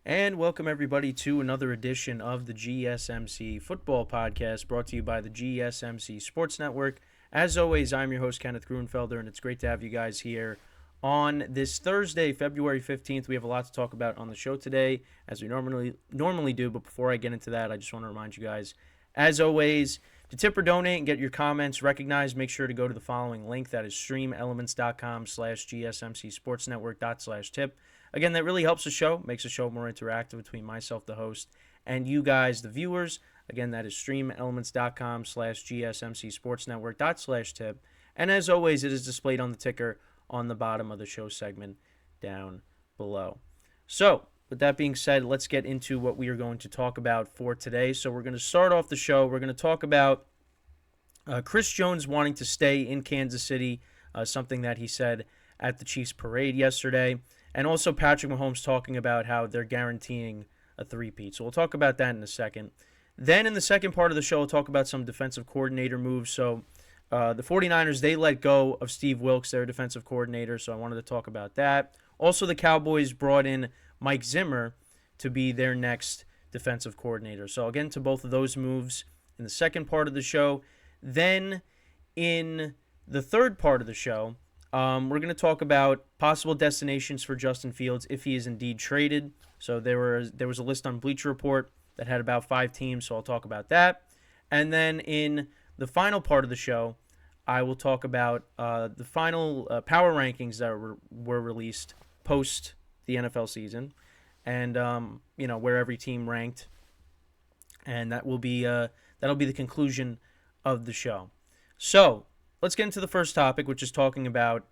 And welcome everybody to another edition of the GSMC Football Podcast brought to you by the GSMC Sports Network. As always, I'm your host, Kenneth Grunfelder, and it's great to have you guys here on this Thursday, February 15th. We have a lot to talk about on the show today, as we normally do, but before I get into that, I just want to remind you guys, as always, to tip or donate and get your comments recognized, make sure to go to the following link. That is streamelements.com/GSMCsportsnetwork./tip. Again, that really helps the show, makes the show more interactive between myself, the host, and you guys, the viewers. Again, that is streamelements.com/GSMCsportsnetwork./tip. And as always, it is displayed on the ticker on the bottom of the show segment down below. So, with that being said, let's get into what we are going to talk about for today. So we're going to start off the show. We're going to talk about Chris Jones wanting to stay in Kansas City, something that he said at the Chiefs parade yesterday. And also Patrick Mahomes talking about how they're guaranteeing a three-peat. So we'll talk about that in a second. Then in the second part of the show, we'll talk about some defensive coordinator moves. So the 49ers, they let go of Steve Wilks, their defensive coordinator. So I wanted to talk about that. Also, the Cowboys brought in Mike Zimmer to be their next defensive coordinator. So I'll get into both of those moves in the second part of the show. Then in the third part of the show, we're going to talk about possible destinations for Justin Fields if he is indeed traded. So there was a list on Bleacher Report that had about 5 teams, so I'll talk about that. And then in the final part of the show, I will talk about the final power rankings that were released post the NFL season, and where every team ranked, and that'll be the conclusion of the show. So let's get into the first topic, which is talking about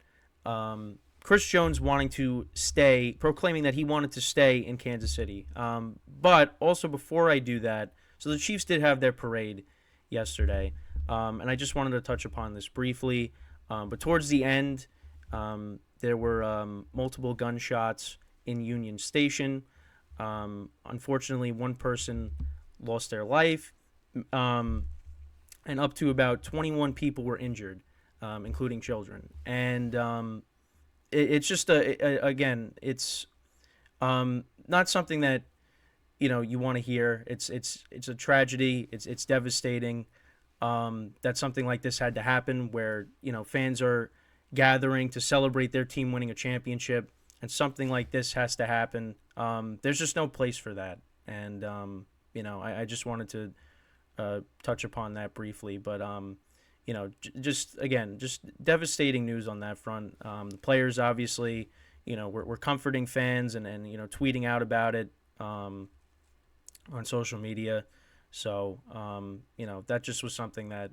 Chris Jones wanting to stay, proclaiming that he wanted to stay in Kansas City. But also before I do that, so the Chiefs did have their parade yesterday, and I just wanted to touch upon this briefly. But towards the end, there were multiple gunshots in Union Station. Unfortunately, one person lost their life, and up to about 21 people were injured, including children. And it's just again, it's not something that you want to hear. It's a tragedy. It's devastating. That something like this had to happen, where fans are gathering to celebrate their team winning a championship, and something like this has to happen. There's just no place for that. And I just wanted to touch upon that briefly, but just devastating news on that front. The players obviously, were comforting fans and tweeting out about it on social media. So that just was something that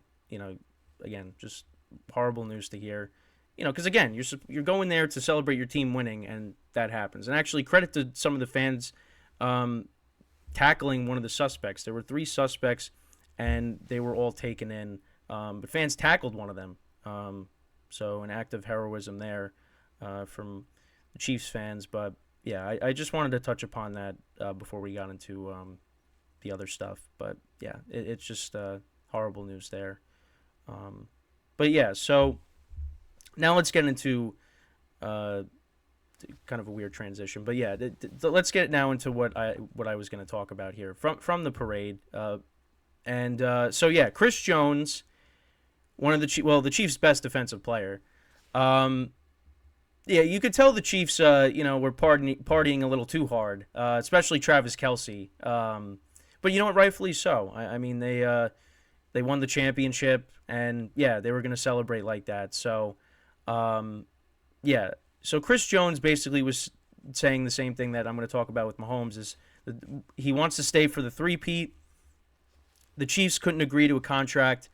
again, just horrible news to hear. Because again, you're going there to celebrate your team winning, and that happens. And actually, credit to some of the fans tackling one of the suspects. There were 3 suspects, and they were all taken in. But fans tackled one of them. So an act of heroism there from the Chiefs fans. But yeah, I just wanted to touch upon that before we got into the other stuff. But yeah, it's just horrible news there. But yeah, so now let's get into kind of a weird transition. But yeah, let's get now into what I was going to talk about here from the parade. So yeah, Chris Jones, one of the Chiefs' best defensive player. Yeah, you could tell the Chiefs, were partying a little too hard, especially Travis Kelce. But you know what, rightfully so. I mean, they won the championship, and yeah, they were going to celebrate like that. So, yeah. So Chris Jones basically was saying the same thing that I'm going to talk about with Mahomes, is that he wants to stay for the three-peat. The Chiefs couldn't agree to a contract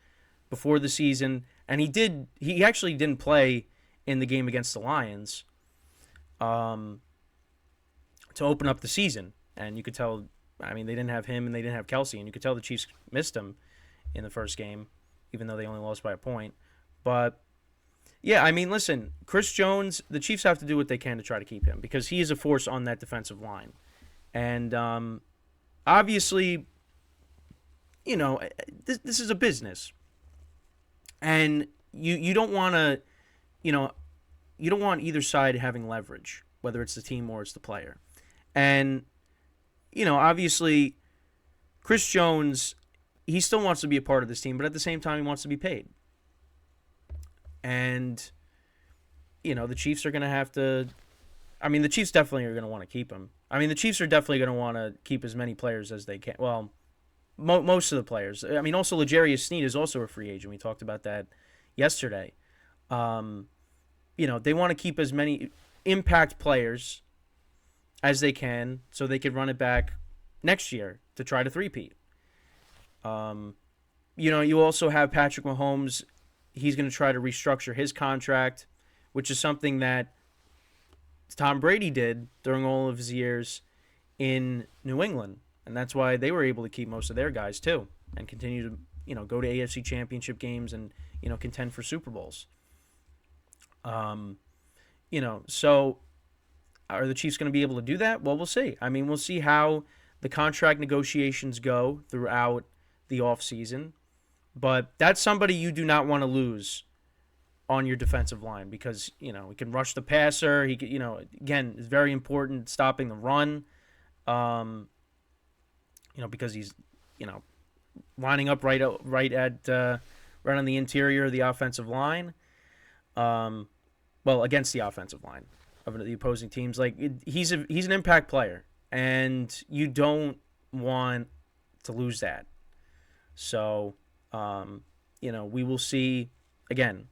before the season, and he actually didn't play in the game against the Lions to open up the season. And you could tell, I mean, they didn't have him and they didn't have Kelce, and you could tell the Chiefs missed him in the first game, even though they only lost by a point. But yeah, I mean, listen, Chris Jones, the Chiefs have to do what they can to try to keep him, because he is a force on that defensive line. And obviously, this is a business. And you don't want to, you don't want either side having leverage, whether it's the team or it's the player. And obviously Chris Jones, he still wants to be a part of this team, but at the same time, he wants to be paid. And, the Chiefs are going to have to. I mean, the Chiefs definitely are going to want to keep him. I mean, the Chiefs are definitely going to want to keep as many players as they can. Well, most of the players. I mean, also, L'Jarius Sneed is also a free agent. We talked about that yesterday. They want to keep as many impact players as they can so they could run it back next year to try to three-peat. You also have Patrick Mahomes. He's going to try to restructure his contract, which is something that Tom Brady did during all of his years in New England. And that's why they were able to keep most of their guys too and continue to, go to AFC championship games and, contend for Super Bowls. So are the Chiefs going to be able to do that? Well, we'll see. I mean, we'll see how the contract negotiations go throughout the offseason. But that's somebody you do not want to lose on your defensive line because, he can rush the passer. He could, again, it's very important stopping the run. Because he's, lining up right on the interior of the offensive line. Against the offensive line of the opposing teams. He's an impact player, and you don't want to lose that. So, we will see, again,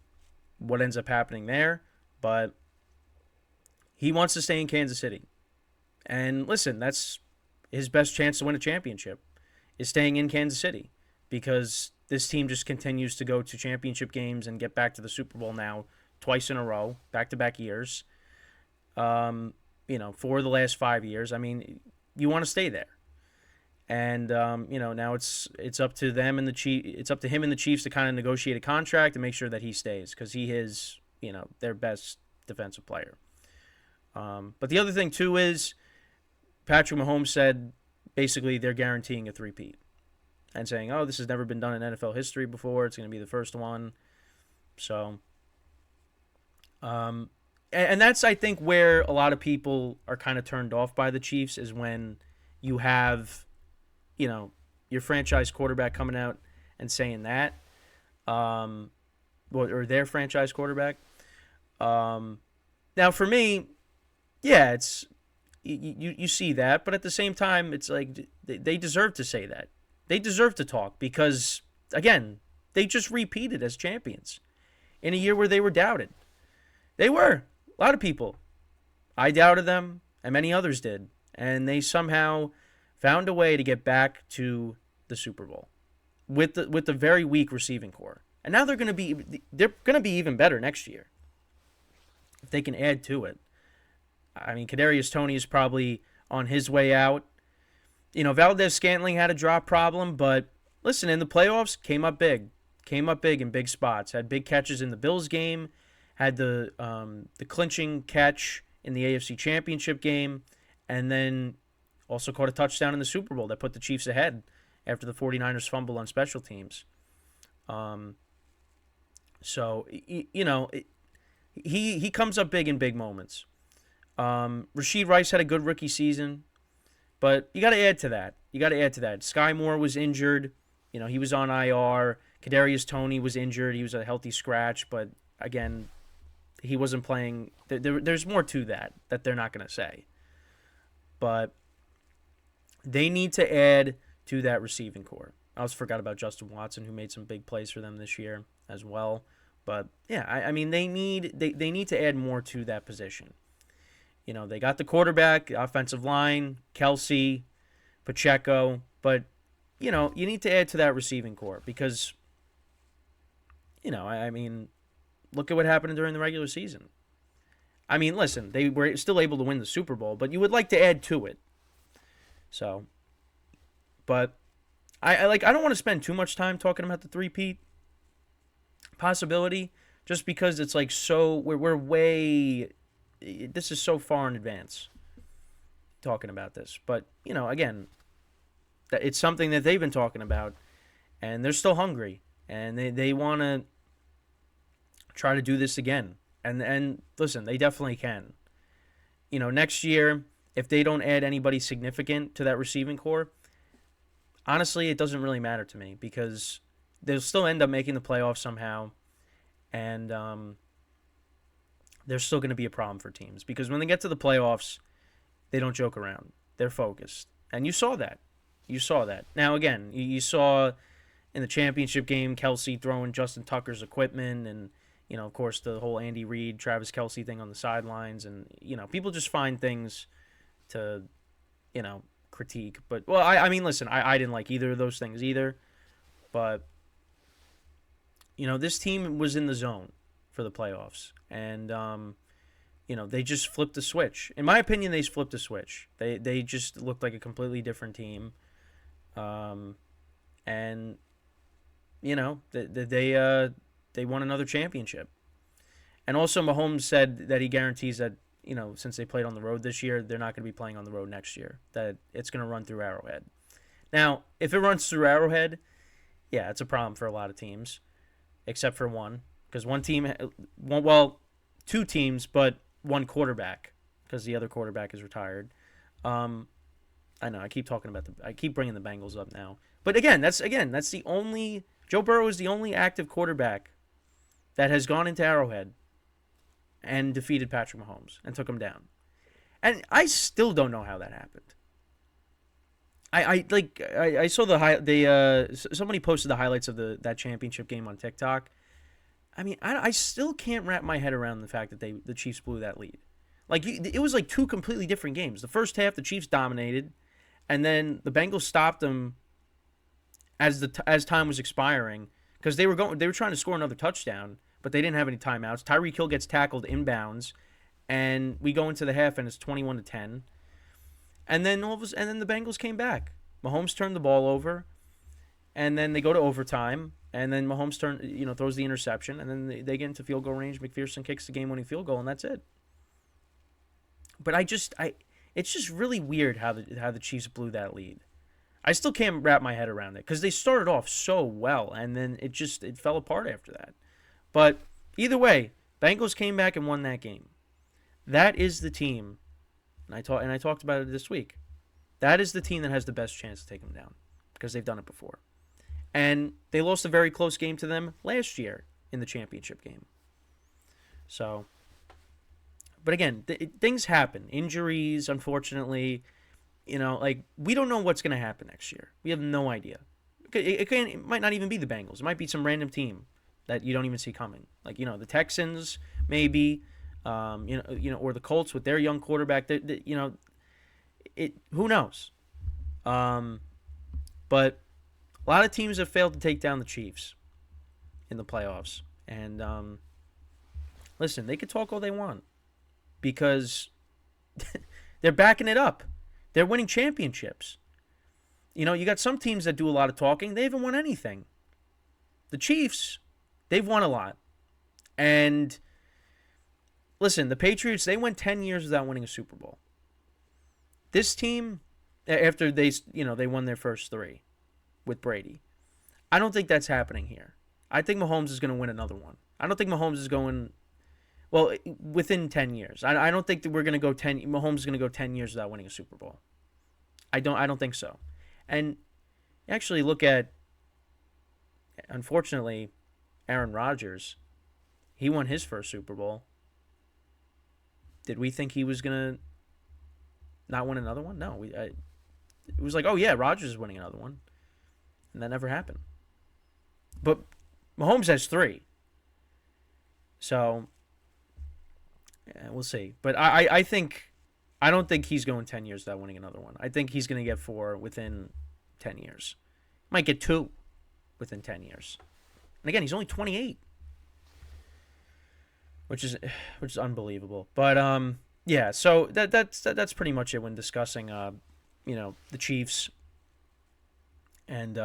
what ends up happening there. But he wants to stay in Kansas City. And listen, that's his best chance to win a championship is staying in Kansas City because this team just continues to go to championship games and get back to the Super Bowl now twice in a row, back-to-back years, for the last 5 years. I mean, you want to stay there. And, now it's up to them and it's up to him and the Chiefs to kind of negotiate a contract and make sure that he stays because he is, their best defensive player. But the other thing, too, is Patrick Mahomes said basically they're guaranteeing a three-peat and saying, oh, this has never been done in NFL history before. It's going to be the first one. So, and that's, I think, where a lot of people are kind of turned off by the Chiefs is when you have, your franchise quarterback coming out and saying that, or their franchise quarterback. Now, for me, yeah, it's you see that, but at the same time, it's like they deserve to say that. They deserve to talk because, again, they just repeated as champions in a year where they were doubted. They were. A lot of people. I doubted them, and many others did. And they somehow found a way to get back to the Super Bowl with the very weak receiving core. And now they're going to be even better next year if they can add to it. I mean, Kadarius Toney is probably on his way out. Valdez-Scantling had a drop problem, but listen, in the playoffs, came up big in big spots. Had big catches in the Bills game, had the clinching catch in the AFC Championship game, and then also caught a touchdown in the Super Bowl that put the Chiefs ahead after the 49ers fumble on special teams. He comes up big in big moments. Rashid Rice had a good rookie season, but you got to add to that. Sky Moore was injured. He was on IR. Kadarius Toney was injured. He was a healthy scratch, but again, he wasn't playing. There's more to that they're not going to say. But they need to add to that receiving core. I also forgot about Justin Watson, who made some big plays for them this year as well. But yeah, I mean they need to add more to that position. They got the quarterback, the offensive line, Kelsey, Pacheco, but you need to add to that receiving core because I mean, look at what happened during the regular season. I mean, listen, they were still able to win the Super Bowl, but you would like to add to it. So, but I don't want to spend too much time talking about the three-peat possibility just because it's like we're way. This is so far in advance talking about this. But, again, it's something that they've been talking about, and they're still hungry, and they want to try to do this again. And listen, they definitely can. Next year, if they don't add anybody significant to that receiving core, honestly, it doesn't really matter to me because they'll still end up making the playoffs somehow, and there's still going to be a problem for teams because when they get to the playoffs, they don't joke around. They're focused, and you saw that. You saw that. Now, again, you saw in the championship game Kelsey throwing Justin Tucker's equipment and, of course, the whole Andy Reid, Travis Kelsey thing on the sidelines. And, people just find things to, critique. But, well, I mean, listen, I didn't like either of those things either. But, this team was in the zone for the playoffs. And, they just flipped the switch. In my opinion, they flipped the switch. They just looked like a completely different team. And, they won another championship. And also Mahomes said that he guarantees that, since they played on the road this year, they're not going to be playing on the road next year, that it's going to run through Arrowhead. Now, if it runs through Arrowhead, yeah, it's a problem for a lot of teams, except for one. Because two teams, but one quarterback, because the other quarterback is retired. I know I keep bringing the Bengals up now, but that's the only Joe Burrow is the only active quarterback that has gone into Arrowhead and defeated Patrick Mahomes and took him down, and I still don't know how that happened. I saw somebody posted the highlights of that championship game on TikTok. I mean, I still can't wrap my head around the fact that the Chiefs blew that lead. It was like two completely different games. The first half, the Chiefs dominated, and then the Bengals stopped them as time was expiring because they were trying to score another touchdown, but they didn't have any timeouts. Tyreek Hill gets tackled inbounds, and we go into the half and it's 21-10. And then the Bengals came back. Mahomes turned the ball over, and then they go to overtime. And then Mahomes throws the interception, and then they get into field goal range. McPherson kicks the game-winning field goal, and that's it. But it's just really weird how the Chiefs blew that lead. I still can't wrap my head around it because they started off so well, and then it fell apart after that. But either way, Bengals came back and won that game. That is the team, and I talked about it this week. That is the team that has the best chance to take them down because they've done it before. And they lost a very close game to them last year in the championship game. So, but again, things happen. Injuries, unfortunately. We don't know what's going to happen next year. We have no idea. It might not even be the Bengals. It might be some random team that you don't even see coming. The Texans, maybe, or the Colts with their young quarterback. Who knows? But a lot of teams have failed to take down the Chiefs in the playoffs. And, listen, they could talk all they want because they're backing it up. They're winning championships. You got some teams that do a lot of talking. They haven't won anything. The Chiefs, they've won a lot. And, listen, the Patriots, they went 10 years without winning a Super Bowl. This team, after they won their first 3. With Brady. I don't think that's happening here. I think Mahomes is going to win another one. I don't think Mahomes is going, within 10 years. I don't think that Mahomes is going to go 10 years without winning a Super Bowl. I don't think so. And actually look at, unfortunately, Aaron Rodgers. He won his first Super Bowl. Did we think he was going to not win another one? No. It was like, oh yeah, Rodgers is winning another one. And that never happened. But Mahomes has 3. So, yeah, we'll see. But I don't think he's going 10 years without winning another one. I think he's going to get 4 within 10 years. Might get 2 within 10 years. And again, he's only 28. Which is unbelievable. But yeah, so that's pretty much it when discussing the Chiefs. And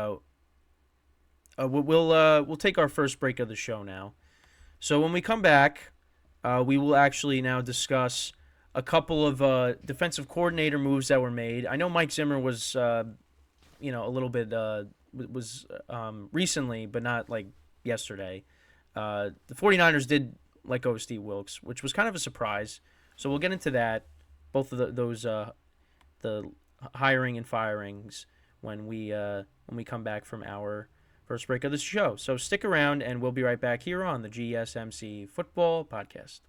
we'll take our first break of the show now. So when we come back, we will actually now discuss a couple of defensive coordinator moves that were made. I know Mike Zimmer was, a little bit was recently, but not like yesterday. The 49ers did let go of Steve Wilks, which was kind of a surprise. So we'll get into that, both of those the hiring and firings when we come back from our first break of the show. So stick around, and we'll be right back here on the GSMC Football Podcast.